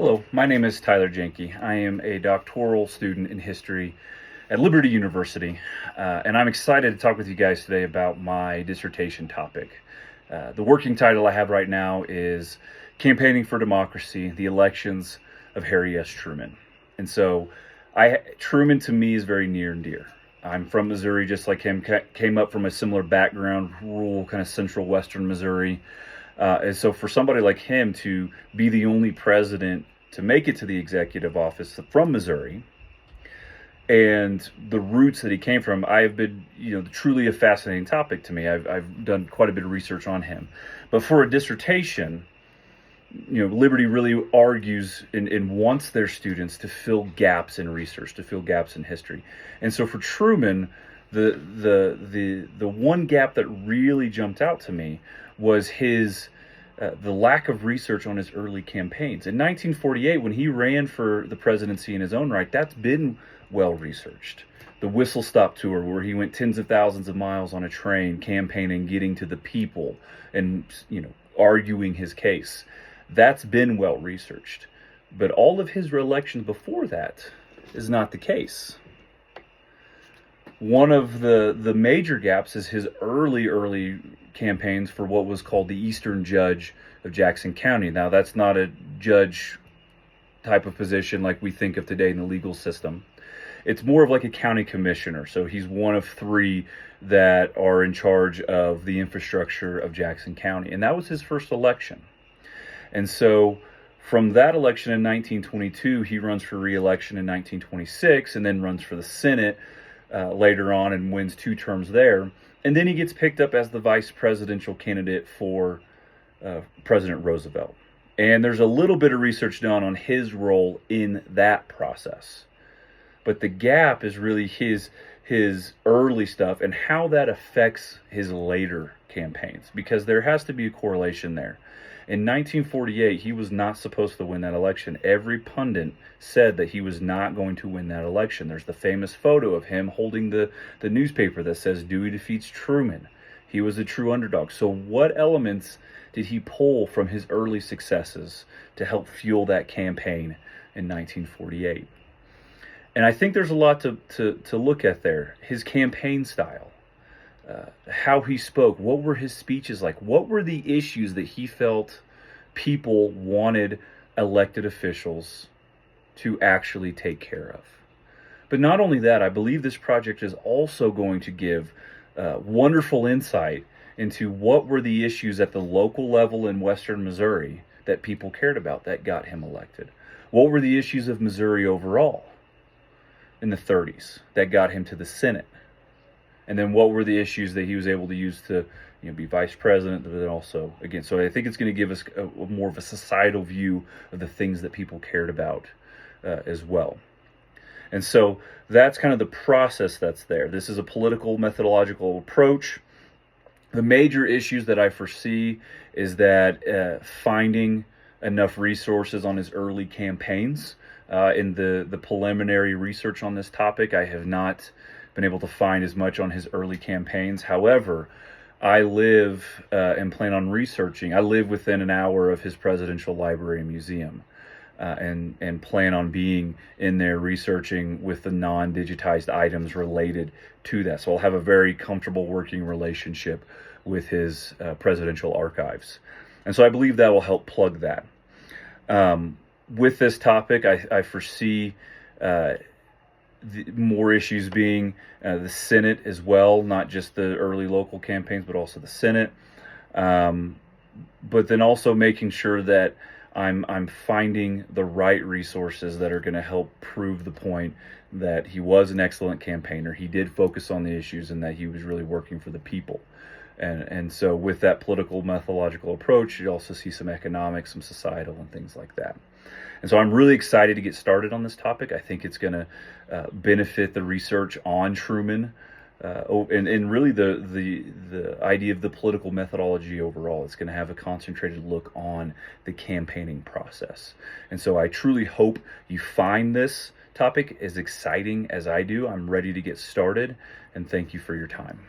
Hello, my name is Tyler Jenke. I am a doctoral student in history at Liberty University, and I'm excited to talk with you guys today about my dissertation topic. The working title I have right now is Campaigning for Democracy, the Elections of Harry S. Truman. And so Truman to me is very near and dear. I'm from Missouri, just like him, came up from a similar background, rural, kind of central western Missouri. And so for somebody like him to be the only president to make it to the executive office from Missouri and the roots that he came from, I have been, truly a fascinating topic to me. I've done quite a bit of research on him. But for a dissertation, Liberty really argues and wants their students to fill gaps in research, to fill gaps in history. And so for Truman, the one gap that really jumped out to me was the lack of research on his early campaigns. In 1948, when he ran for the presidency in his own right, that's been well researched. The Whistle Stop Tour, where he went tens of thousands of miles on a train, campaigning, getting to the people, and arguing his case. That's been well researched. But all of his re-elections before that is not the case. One of the major gaps is his early campaigns for what was called the Eastern Judge of Jackson County. Now, that's not a judge type of position like we think of today in the legal system. It's more of like a county commissioner. So he's one of three that are in charge of the infrastructure of Jackson County. And that was his first election. And so from that election in 1922, he runs for re-election in 1926 and then runs for the Senate later on and wins 2 terms there. And then he gets picked up as the vice presidential candidate for President Roosevelt. And there's a little bit of research done on his role in that process. But the gap is really his early stuff and how that affects his later campaigns, because there has to be a correlation there. In 1948, he was not supposed to win that election. Every pundit said that he was not going to win that election. There's the famous photo of him holding the newspaper that says Dewey defeats Truman. He was a true underdog. So what elements did he pull from his early successes to help fuel that campaign in 1948? And I think there's a lot to look at there. His campaign style, how he spoke, what were his speeches like? What were the issues that he felt people wanted elected officials to actually take care of? But not only that, I believe this project is also going to give wonderful insight into what were the issues at the local level in Western Missouri that people cared about that got him elected. What were the issues of Missouri overall in the 30s that got him to the Senate? And then what were the issues that he was able to use to be vice president, but then also, again, so I think it's going to give us a more of a societal view of the things that people cared about as well. And so that's kind of the process that's there. This is a political methodological approach. The major issues that I foresee is that finding enough resources on his early campaigns. In the preliminary research on this topic, I have not been able to find as much on his early campaigns. However, I live and plan on researching. I live within an hour of his presidential library and museum, and plan on being in there researching with the non-digitized items related to that. So I'll have a very comfortable working relationship with his presidential archives. And so I believe that will help plug that. With this topic, I foresee more issues being the Senate as well, not just the early local campaigns, but also the Senate. But then also making sure that I'm finding the right resources that are going to help prove the point that he was an excellent campaigner. He did focus on the issues and that he was really working for the people. And so with that political methodological approach, you also see some economic, some societal, and things like that. And so I'm really excited to get started on this topic. I think it's going to benefit the research on Truman and really the idea of the political methodology overall. It's going to have a concentrated look on the campaigning process. And so I truly hope you find this topic as exciting as I do. I'm ready to get started, and thank you for your time.